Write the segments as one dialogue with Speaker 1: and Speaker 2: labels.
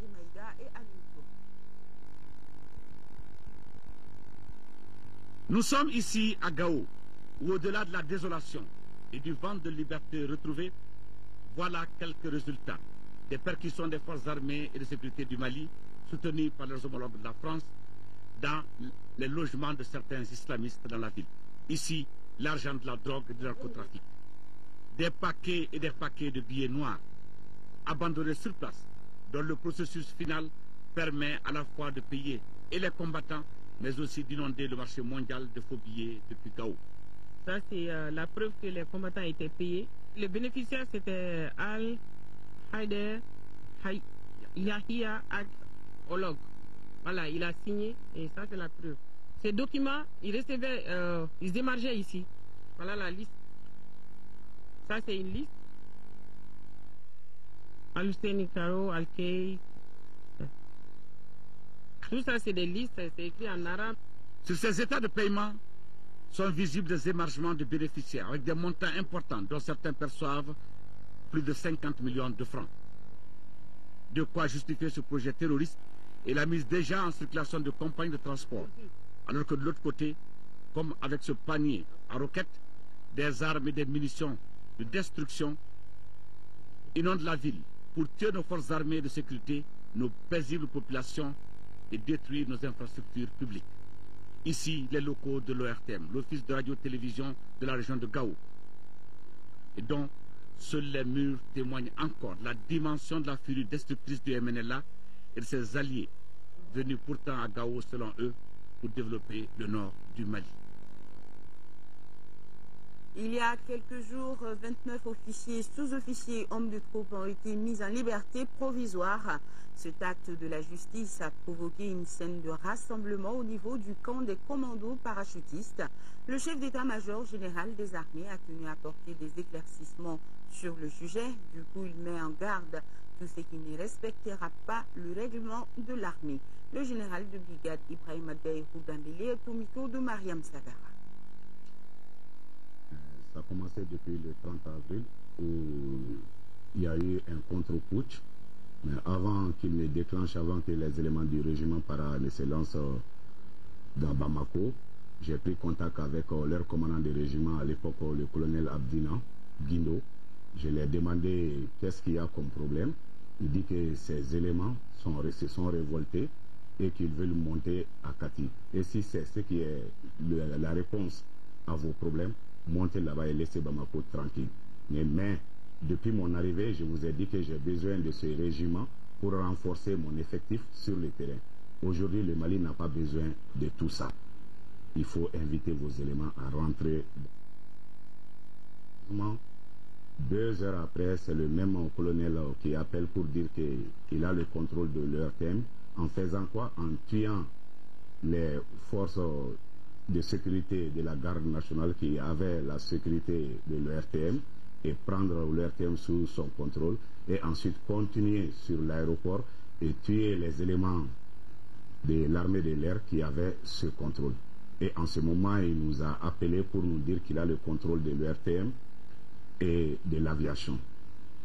Speaker 1: Marie Maïga et Alinko.
Speaker 2: Nous sommes ici à Gao, où au-delà de la désolation et du vent de liberté retrouvé, voilà quelques résultats des percussions des forces armées et de sécurité du Mali, soutenues par leurs homologues de la France, dans les logements de certains islamistes dans la ville. Ici, l'argent de la drogue et du narcotrafic. Des paquets et des paquets de billets noirs, abandonnés sur place, dont le processus final permet à la fois de payer et les combattants, mais aussi d'inonder le marché mondial de faux billets depuis Gao.
Speaker 3: Ça, c'est la preuve que les combattants étaient payés. Le bénéficiaire, c'était Al-Haider Yahya Ag-Olog. Voilà, il a signé et ça, c'est la preuve. Ces documents, ils recevaient, ils démargeaient ici. Voilà la liste. Ça, c'est une liste. Al-Hussein Karo, Al-Kay. Tout ça, c'est des listes, c'est écrit en arabe.
Speaker 2: Sur ces états de paiement sont visibles des émargements de bénéficiaires avec des montants importants dont certains perçoivent plus de 50 millions de francs. De quoi justifier ce projet terroriste et la mise déjà en circulation de compagnies de transport. Alors que de l'autre côté, comme avec ce panier à roquettes, des armes et des munitions de destruction inondent la ville pour tuer nos forces armées de sécurité, nos paisibles populations et détruire nos infrastructures publiques. Ici, les locaux de l'ORTM, l'Office de radio-télévision de la région de Gao, et dont seuls les murs témoignent encore de la dimension de la furie destructrice du MNLA et de ses alliés, venus pourtant à Gao, selon eux, pour développer le nord du Mali.
Speaker 1: Il y a quelques jours, 29 officiers, sous-officiers, hommes de troupes ont été mis en liberté provisoire. Cet acte de la justice a provoqué une scène de rassemblement au niveau du camp des commandos parachutistes. Le chef d'état-major général des armées a tenu à apporter des éclaircissements sur le sujet. Du coup, il met en garde tout ce qui ne respectera pas le règlement de l'armée. Le général de brigade Ibrahim Abdel Roudambélé est au micro de Mariam Sagara.
Speaker 4: Ça a commencé depuis le 30 avril où il y a eu un contre-putsch. Mais avant qu'il ne déclenche, avant que les éléments du régiment ne se lancent dans Bamako, j'ai pris contact avec leur commandant de régiment à l'époque, le colonel Abdina Guindo. Je lui ai demandé qu'est-ce qu'il y a comme problème. Il dit que ces éléments se sont révoltés et qu'ils veulent monter à Kati. Et si c'est ce qui est la réponse à vos problèmes, montez là-bas et laissez Bamako tranquille. Mais depuis mon arrivée, je vous ai dit que j'ai besoin de ce régiment pour renforcer mon effectif sur le terrain. Aujourd'hui, le Mali n'a pas besoin de tout ça. Il faut inviter vos éléments à rentrer. 2 heures après, c'est le même colonel qui appelle pour dire qu'il a le contrôle de l'ERTM. En faisant quoi? En tuant les forces de sécurité de la garde nationale qui avait la sécurité de l'ERTM et prendre l'ERTM sous son contrôle et ensuite continuer sur l'aéroport et tuer les éléments de l'armée de l'air qui avaient ce contrôle. Et en ce moment, il nous a appelé pour nous dire qu'il a le contrôle de l'ERTM et de l'aviation.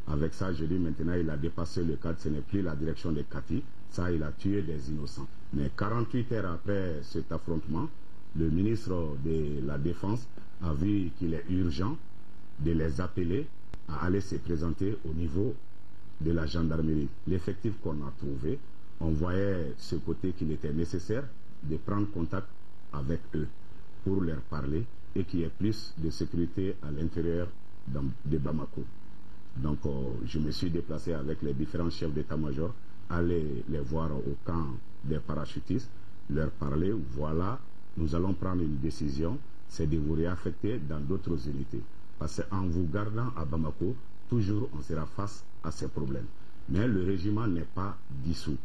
Speaker 4: Avec ça, je dis maintenant, il a dépassé le cadre, ce n'est plus la direction de Kati, ça, il a tué des innocents. Mais 48 heures après cet affrontement, le ministre de la Défense a vu qu'il est urgent de les appeler à aller se présenter au niveau de la gendarmerie. L'effectif qu'on a trouvé, on voyait ce côté qu'il était nécessaire de prendre contact avec eux pour leur parler et qu'il y ait plus de sécurité à l'intérieur de Bamako. Donc je me suis déplacé avec les différents chefs d'état-major, aller les voir au camp des parachutistes, leur parler, voilà, nous allons prendre une décision, c'est de vous réaffecter dans d'autres unités. Parce qu'en vous gardant à Bamako, toujours on sera face à ces problèmes. Mais le régiment n'est pas dissous.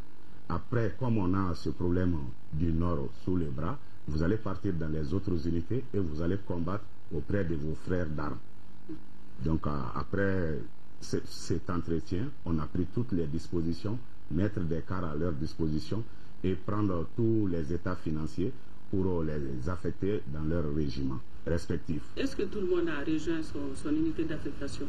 Speaker 4: Après, comme on a ce problème du Nord sous le bras, vous allez partir dans les autres unités et vous allez combattre auprès de vos frères d'armes. Donc après cet entretien, on a pris toutes les dispositions, mettre des cars à leur disposition et prendre tous les états financiers pour les affecter dans leur régiment respectif.
Speaker 5: Est-ce que tout le monde a rejoint son unité d'affectation?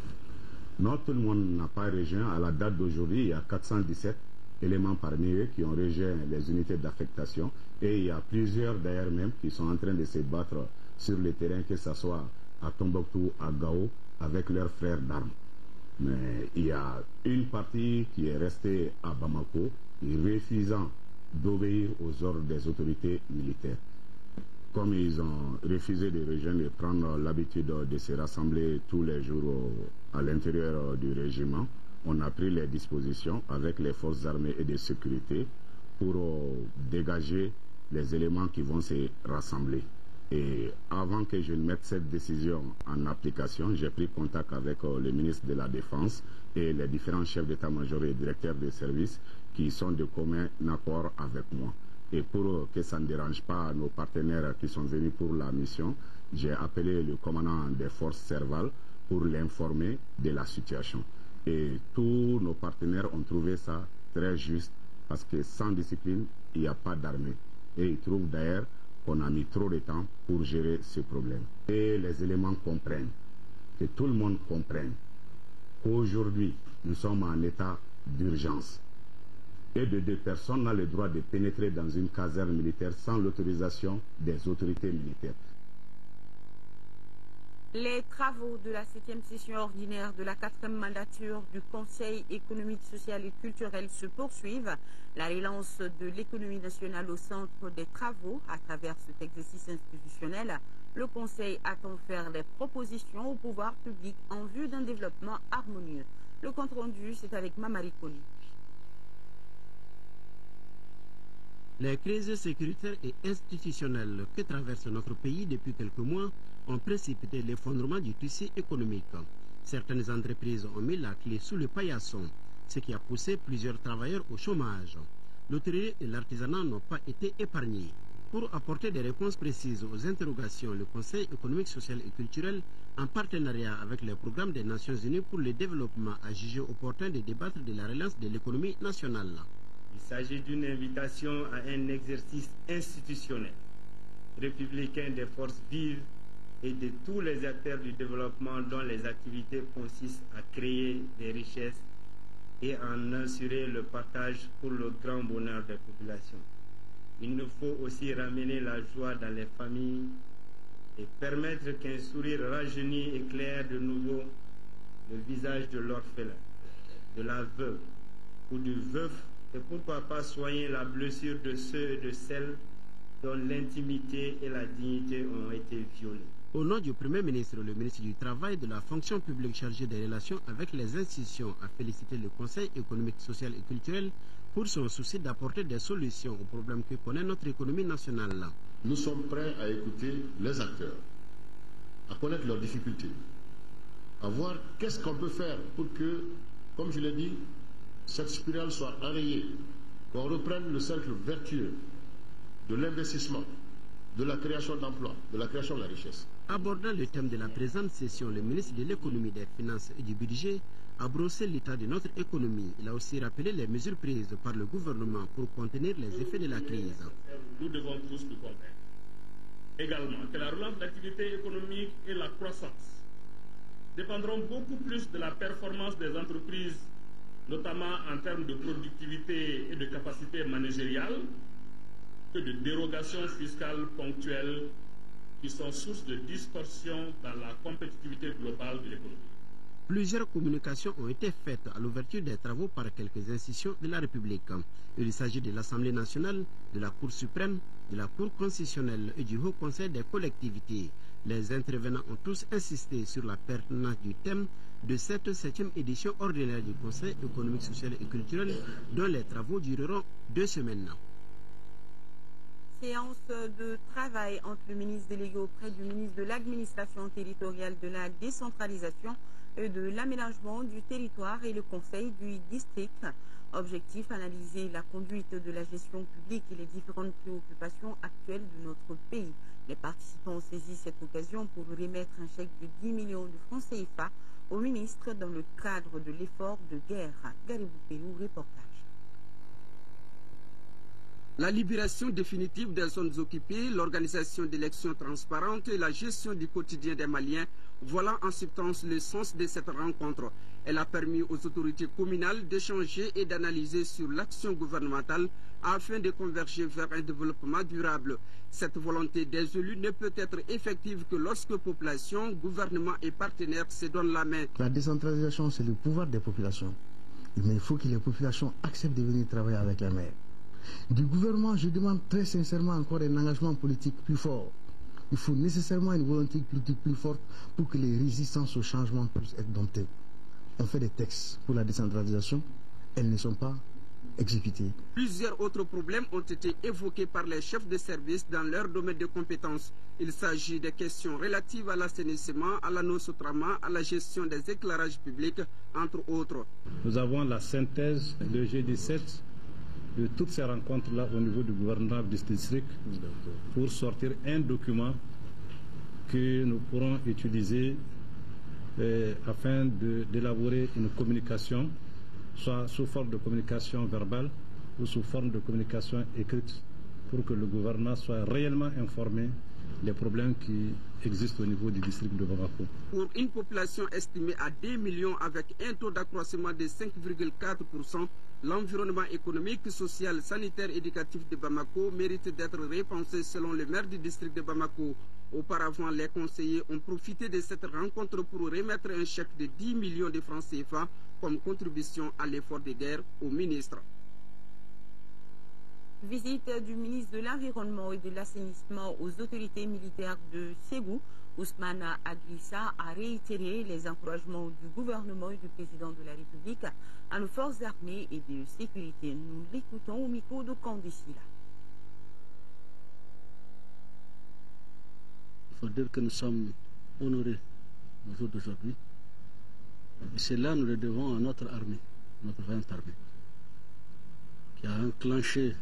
Speaker 4: Non, tout le monde n'a pas rejoint. À la date d'aujourd'hui, il y a 417 éléments parmi eux qui ont rejoint les unités d'affectation. Et il y a plusieurs d'ailleurs même qui sont en train de se battre sur le terrain, que ce soit à Tombouctou, à Gao, avec leurs frères d'armes. Mais il y a une partie qui est restée à Bamako, refusant d'obéir aux ordres des autorités militaires. Comme ils ont refusé de rejoindre et prendre l'habitude de se rassembler tous les jours à l'intérieur du régiment, on a pris les dispositions avec les forces armées et de sécurité pour dégager les éléments qui vont se rassembler. Et avant que je ne mette cette décision en application, j'ai pris contact avec le ministre de la Défense et les différents chefs d'état-major et directeurs de services qui sont de commun accord avec moi. Et pour que ça ne dérange pas nos partenaires qui sont venus pour la mission, j'ai appelé le commandant des forces Serval pour l'informer de la situation. Et tous nos partenaires ont trouvé ça très juste parce que sans discipline, il n'y a pas d'armée. Et ils trouvent d'ailleurs qu'on a mis trop de temps pour gérer ce problème. Et les éléments comprennent, que tout le monde comprenne qu'aujourd'hui, nous sommes en état d'urgence. Et de deux personnes n'ont le droit de pénétrer dans une caserne militaire sans l'autorisation des autorités militaires.
Speaker 1: Les travaux de la 7e session ordinaire de la 4e mandature du Conseil économique, social et culturel se poursuivent. La relance de l'économie nationale au centre des travaux. À travers cet exercice institutionnel, le Conseil attend faire des propositions au pouvoir public en vue d'un développement harmonieux. Le compte rendu, c'est avec Mamari Koli.
Speaker 6: Les crises sécuritaires et institutionnelles que traverse notre pays depuis quelques mois ont précipité l'effondrement du tissu économique. Certaines entreprises ont mis la clé sous le paillasson, ce qui a poussé plusieurs travailleurs au chômage. L'hôtellerie et l'artisanat n'ont pas été épargnés. Pour apporter des réponses précises aux interrogations, le Conseil économique, social et culturel, en partenariat avec le programme des Nations Unies pour le développement, a jugé opportun de débattre de la relance de l'économie nationale.
Speaker 7: Il s'agit d'une invitation à un exercice institutionnel, républicain des forces vives et de tous les acteurs du développement dont les activités consistent à créer des richesses et à en assurer le partage pour le grand bonheur des populations. Il nous faut aussi ramener la joie dans les familles et permettre qu'un sourire rajeuni éclaire de nouveau le visage de l'orphelin, de la veuve ou du veuf, et pourquoi pas soigner la blessure de ceux et de celles dont l'intimité et la dignité ont été violées.
Speaker 6: Au nom du Premier ministre, le ministre du Travail et de la fonction publique chargé des relations avec les institutions a félicité le Conseil économique, social et culturel pour son souci d'apporter des solutions aux problèmes que connaît notre économie nationale.
Speaker 8: Nous sommes prêts à écouter les acteurs, à connaître leurs difficultés, à voir qu'est-ce qu'on peut faire pour que, comme je l'ai dit, cette spirale soit enrayée, qu'on reprenne le cercle vertueux de l'investissement, de la création d'emplois, de la création de la richesse.
Speaker 6: Abordant le thème de la présente session, le ministre de l'économie, des finances et du budget a brossé l'état de notre économie. Il a aussi rappelé les mesures prises par le gouvernement pour contenir les effets de la crise.
Speaker 9: Nous devons tous nous convaincre également que la relance de l'activité économique et la croissance dépendront beaucoup plus de la performance des entreprises, notamment en termes de productivité et de capacité managériale, que de dérogations fiscales ponctuelles qui sont source de distorsion dans la compétitivité globale de l'économie.
Speaker 6: Plusieurs communications ont été faites à l'ouverture des travaux par quelques institutions de la République. Il s'agit de l'Assemblée nationale, de la Cour suprême, de la Cour constitutionnelle et du Haut Conseil des collectivités. Les intervenants ont tous insisté sur la pertinence du thème de cette 7e édition ordinaire du Conseil économique, social et culturel, dont les travaux dureront 2 semaines.
Speaker 1: Séance de travail entre le ministre délégué auprès du ministre de l'administration territoriale, de la décentralisation et de l'aménagement du territoire et le conseil du district. Objectif, analyser la conduite de la gestion publique et les différentes préoccupations actuelles de notre pays. Les participants ont saisi cette occasion pour remettre un chèque de 10 millions de francs CFA au ministre dans le cadre de l'effort de guerre. Garibou Pérou, reportage.
Speaker 10: La libération définitive des zones occupées, l'organisation d'élections transparentes et la gestion du quotidien des Maliens, voilà en substance le sens de cette rencontre. Elle a permis aux autorités communales d'échanger et d'analyser sur l'action gouvernementale afin de converger vers un développement durable. Cette volonté des élus ne peut être effective que lorsque population, gouvernement et partenaires se donnent la main.
Speaker 11: La décentralisation, c'est le pouvoir des populations. Mais il faut que les populations acceptent de venir travailler avec les maires. Du gouvernement, je demande très sincèrement encore un engagement politique plus fort. Il faut nécessairement une volonté politique plus forte pour que les résistances au changement puissent être domptées. On fait des textes pour la décentralisation, elles ne sont pas exécutées.
Speaker 10: Plusieurs autres problèmes ont été évoqués par les chefs de service dans leur domaine de compétences. Il s'agit des questions relatives à l'assainissement, à l'anneau-sotrament, à la gestion des éclairages publics, entre autres.
Speaker 12: Nous avons la synthèse, le G17, de toutes ces rencontres-là au niveau du gouvernement du district pour sortir un document que nous pourrons utiliser afin d'élaborer une communication, soit sous forme de communication verbale ou sous forme de communication écrite, pour que le gouvernement soit réellement informé des problèmes qui existent au niveau du district de Bamako.
Speaker 10: Pour une population estimée à 2 millions avec un taux d'accroissement de 5,4%, l'environnement économique, social, sanitaire et éducatif de Bamako mérite d'être repensé selon le maire du district de Bamako. Auparavant, les conseillers ont profité de cette rencontre pour remettre un chèque de 10 millions de francs CFA comme contribution à l'effort de guerre au ministre.
Speaker 1: Visite du ministre de l'Environnement et de l'Assainissement aux autorités militaires de Ségou. Ousmane Aglissa a réitéré les encouragements du gouvernement et du président de la République à nos forces armées et de sécurité. Nous l'écoutons au micro de Kandissila.
Speaker 13: Il faut dire que nous sommes honorés au jour d'aujourd'hui. Et cela, nous le devons à notre armée, notre vaillante armée, qui a enclenché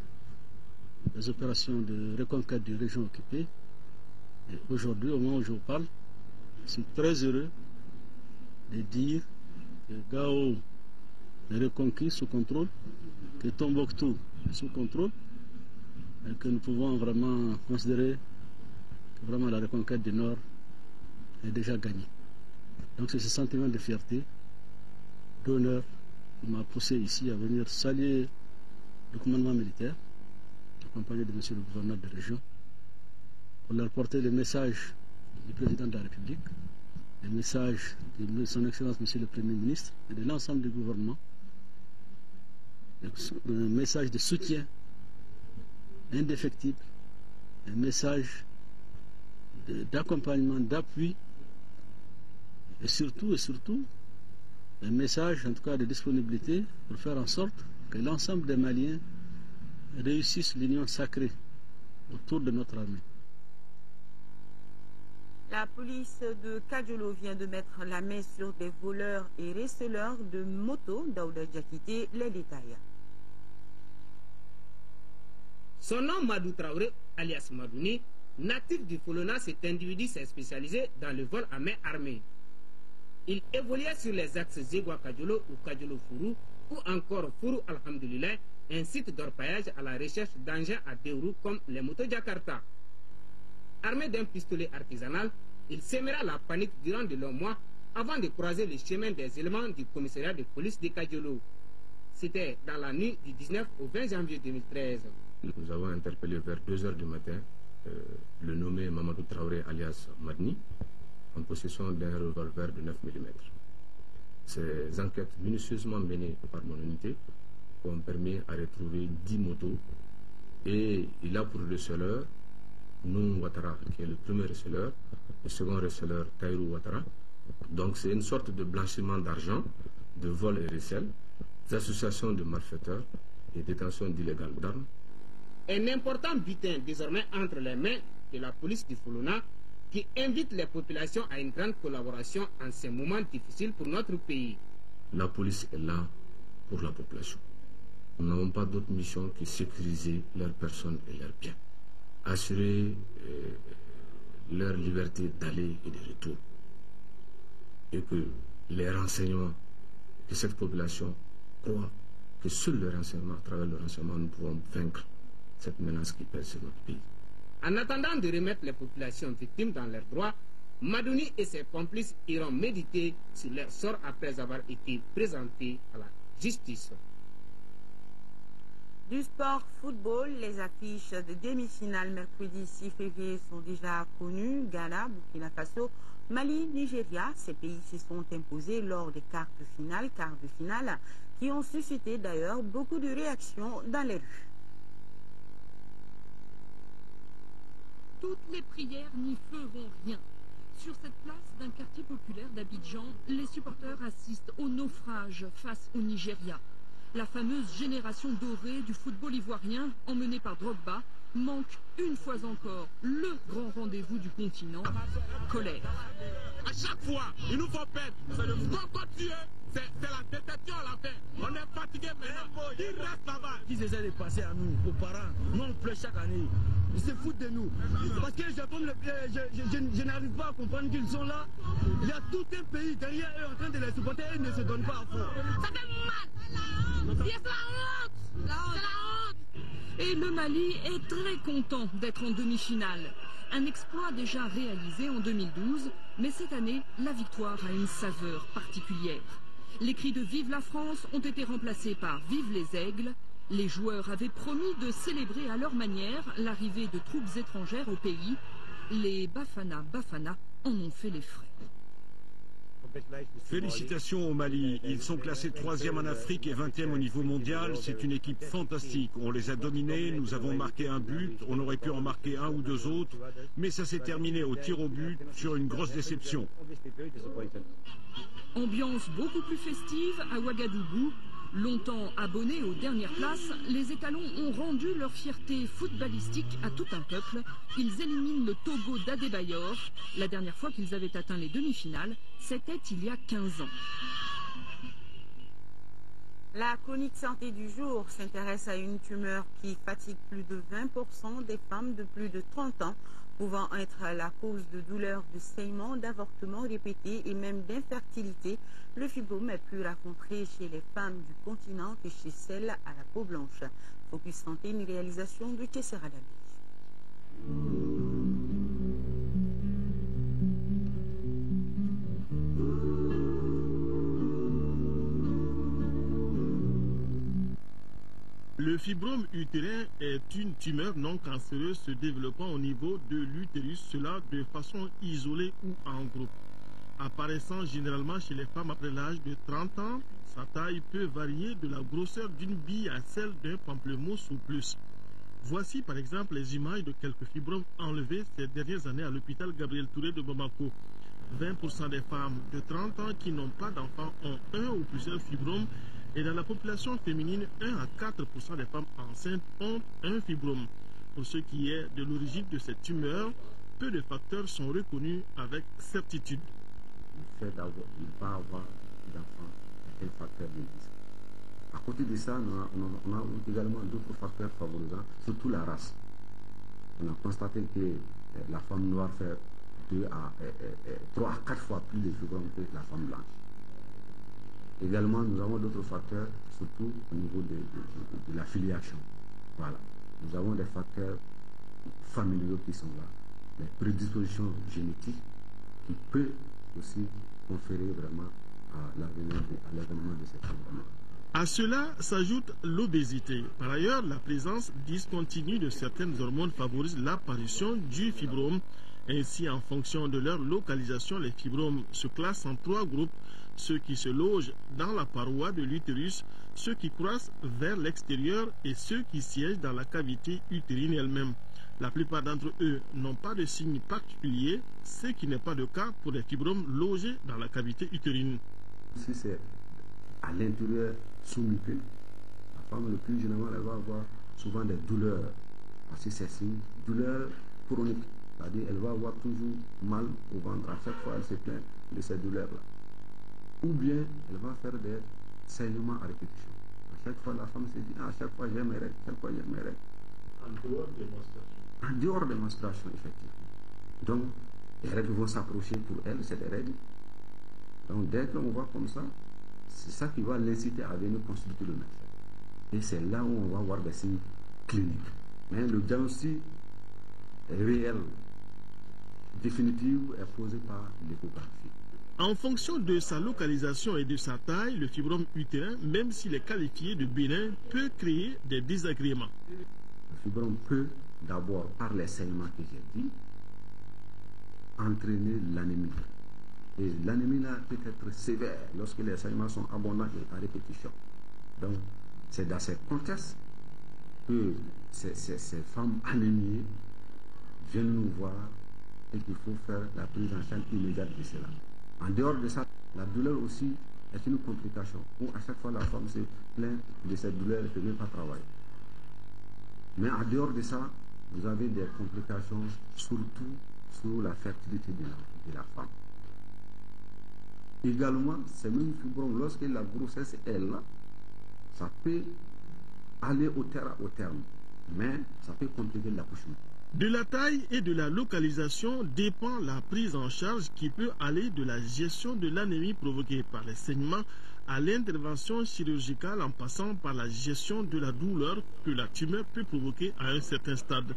Speaker 13: les opérations de reconquête des régions occupées. Et aujourd'hui, au moment où je vous parle, je suis très heureux de dire que Gao est reconquis sous contrôle, que Tombouctou est sous contrôle, et que nous pouvons vraiment considérer que vraiment la reconquête du Nord est déjà gagnée. Donc c'est ce sentiment de fierté, d'honneur qui m'a poussé ici à venir saluer le commandement militaire, accompagné de monsieur le gouverneur de région, pour leur porter le message du président de la République, le message de son Excellence monsieur le Premier ministre et de l'ensemble du gouvernement, un message de soutien indéfectible, un message d'accompagnement, d'appui, et surtout, un message en tout cas de disponibilité pour faire en sorte que l'ensemble des Maliens réussissent l'union sacrée autour de notre armée.
Speaker 1: La police de Kadjolo vient de mettre la main sur des voleurs et receleurs de motos. Daouda Diakité, les détails.
Speaker 14: Son nom Madou Traoré, alias Madouni, natif du Folona, cet individu s'est spécialisé dans le vol à main armée. Il évoluait sur les axes Zégua-Kadjolo ou Kadjolo-Fourou ou encore Fourou-Alhamdulillah, un site d'orpaillage à la recherche d'engins à deux roues comme les motos Jakarta. Armé d'un pistolet artisanal, il sèmera la panique durant de longs mois avant de croiser le chemin des éléments du commissariat de police de Kadjolo. C'était dans la nuit du 19 au 20 janvier 2013.
Speaker 15: Nous avons interpellé vers 2 h du matin le nommé Mamadou Traoré alias Madni en possession d'un revolver de 9 mm. Ces enquêtes minutieusement menées par mon unité ont permis à retrouver 10 motos et il a pour receleur Noum Ouattara qui est le premier receleur, le second receleur Taïrou Ouattara. Donc c'est une sorte de blanchiment d'argent, de vol et recel, d'association de malfaiteurs et détention d'illégales d'armes.
Speaker 14: Un important butin désormais entre les mains de la police du Folona qui invite les populations à une grande collaboration en ces moments difficiles pour notre pays.
Speaker 15: La police est là pour la population. Nous n'avons pas d'autre mission que sécuriser leurs personnes et leurs biens, assurer leur liberté d'aller et de retour, et que les renseignements de cette population croient que seul le renseignement, à travers le renseignement, nous pouvons vaincre cette menace qui pèse sur notre pays.
Speaker 14: En attendant de remettre les populations victimes dans leurs droits, Madouni et ses complices iront méditer sur leur sort après avoir été présentés à la justice.
Speaker 1: Du sport football, les affiches de demi-finale mercredi 6 février sont déjà connues. Ghana, Burkina Faso, Mali, Nigeria, ces pays se sont imposés lors des quarts de finale, qui ont suscité d'ailleurs beaucoup de réactions dans les rues.
Speaker 16: Toutes les prières n'y feront rien. Sur cette place d'un quartier populaire d'Abidjan, les supporters assistent au naufrage face au Nigeria. La fameuse génération dorée du football ivoirien, emmenée par Drogba, manque une fois encore le grand rendez-vous du continent, colère.
Speaker 9: À chaque fois, il nous faut perdre. C'est le football tué. C'est la détection à la fin. On est fatigué maintenant. Ils restent là-bas.
Speaker 17: Ils essaient de passer à nous, aux parents. Nous, on pleure chaque année. Ils se foutent de nous. Parce que je n'arrive pas à comprendre qu'ils sont là. Il y a tout un pays derrière eux en train de les supporter et ils ne se donnent pas à fond.
Speaker 16: Ça fait mal. C'est la honte. La honte. Et le Mali est très content d'être en demi-finale. Un exploit déjà réalisé en 2012, mais cette année, la victoire a une saveur particulière. Les cris de Vive la France ont été remplacés par Vive les Aigles. Les joueurs avaient promis de célébrer à leur manière l'arrivée de troupes étrangères au pays. Les Bafana en ont fait les frais.
Speaker 18: Félicitations au Mali. Ils sont classés 3e en Afrique et 20e au niveau mondial. C'est une équipe fantastique. On les a dominés, nous avons marqué un but. On aurait pu en marquer un ou deux autres. Mais ça s'est terminé au tir au but sur une grosse déception.
Speaker 16: Ambiance beaucoup plus festive à Ouagadougou. Longtemps abonnés aux dernières places, les étalons ont rendu leur fierté footballistique à tout un peuple. Ils éliminent le Togo d'Adebayor. La dernière fois qu'ils avaient atteint les demi-finales, c'était il y a 15 ans.
Speaker 1: La chronique santé du jour s'intéresse à une tumeur qui fatigue plus de 20% des femmes de plus de 30 ans, pouvant être la cause de douleurs, de saignements, d'avortements répétés et même d'infertilité. Le fibrome est plus rencontré chez les femmes du continent que chez celles à la peau blanche. Focus Santé, une réalisation de Kessera Dabi.
Speaker 9: Le fibrome utérin est une tumeur non cancéreuse se développant au niveau de l'utérus, cela de façon isolée ou en groupe. Apparaissant généralement chez les femmes après l'âge de 30 ans, sa taille peut varier de la grosseur d'une bille à celle d'un pamplemousse ou plus. Voici par exemple les images de quelques fibromes enlevés ces dernières années à l'hôpital Gabriel Touré de Bamako. 20% des femmes de 30 ans qui n'ont pas d'enfants ont un ou plusieurs fibromes. Et dans la population féminine, 1 à 4% des femmes enceintes ont un fibrome. Pour ce qui est de l'origine de cette tumeur, peu de facteurs sont reconnus avec certitude.
Speaker 4: Le fait d'avoir, ne pas avoir d'enfants est un facteur de risque. À côté de ça, on a également d'autres facteurs favorisants, surtout la race. On a constaté que la femme noire fait 3 à 4 fois plus de fibromes que la femme blanche. Également, nous avons d'autres facteurs, surtout au niveau de la filiation. Voilà. Nous avons des facteurs familiaux qui sont là, des prédispositions génétiques qui peuvent aussi conférer vraiment à l'avènement de cette fibromes.
Speaker 9: À cela s'ajoute l'obésité. Par ailleurs, la présence discontinue de certaines hormones favorise l'apparition du fibrome. Ainsi, en fonction de leur localisation, les fibromes se classent en 3 groupes. Ceux qui se logent dans la paroi de l'utérus, ceux qui croissent vers l'extérieur et ceux qui siègent dans la cavité utérine elle-même. La plupart d'entre eux n'ont pas de signes particuliers, ce qui n'est pas le cas pour les fibromes logés dans la cavité utérine.
Speaker 4: Si c'est à l'intérieur sous-muqueux, la femme le plus généralement elle va avoir souvent des douleurs, parce que c'est une douleur chronique, c'est-à-dire elle va avoir toujours mal au ventre, à chaque fois elle se plaint de ces douleurs-là. Ou bien elle va faire des saignements à répétition. À chaque fois la femme se dit, à chaque fois j'ai mes règles, chaque fois j'ai mes règles.
Speaker 9: En dehors des menstruations.
Speaker 4: En dehors des menstruations, effectivement. Donc les règles vont s'approcher pour elle, c'est des règles. Donc dès qu'on voit comme ça, c'est ça qui va l'inciter à venir consulter le médecin. Et c'est là où on va voir des signes cliniques.
Speaker 19: Mais le diagnostic réel, définitif, est posé par l'échographie.
Speaker 20: En fonction de sa localisation et de sa taille, le fibrome utérin, même s'il est qualifié de bénin, peut créer des désagréments.
Speaker 19: Le fibrome peut d'abord, par les saignements que j'ai dit, entraîner l'anémie. Et l'anémie là peut être sévère lorsque les saignements sont abondants et à répétition. Donc, c'est dans ces contextes que ces femmes anémiées viennent nous voir et qu'il faut faire la prise en charge immédiate de cela. En dehors de ça, la douleur aussi est une complication où à chaque fois la femme se plaint de cette douleur et ne peut pas travailler. Mais en dehors de ça, vous avez des complications surtout sur la fertilité de la femme. Également, ces mêmes fibromes, lorsque la grossesse est là, ça peut aller au terme, mais ça peut compliquer l'accouchement.
Speaker 20: De la taille et de la localisation dépend la prise en charge qui peut aller de la gestion de l'anémie provoquée par les saignements à l'intervention chirurgicale en passant par la gestion de la douleur que la tumeur peut provoquer à un certain stade.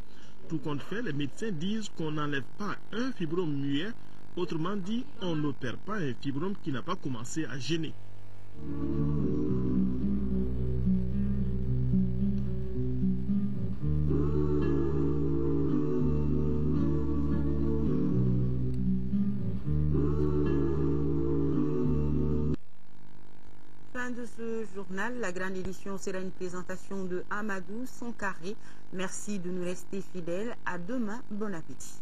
Speaker 20: Tout compte fait, les médecins disent qu'on n'enlève pas un fibrome muet, autrement dit, on n'opère pas un fibrome qui n'a pas commencé à gêner.
Speaker 1: Fin de ce journal. La grande édition sera une présentation de Amadou Sankaré. Merci de nous rester fidèles. À demain. Bon appétit.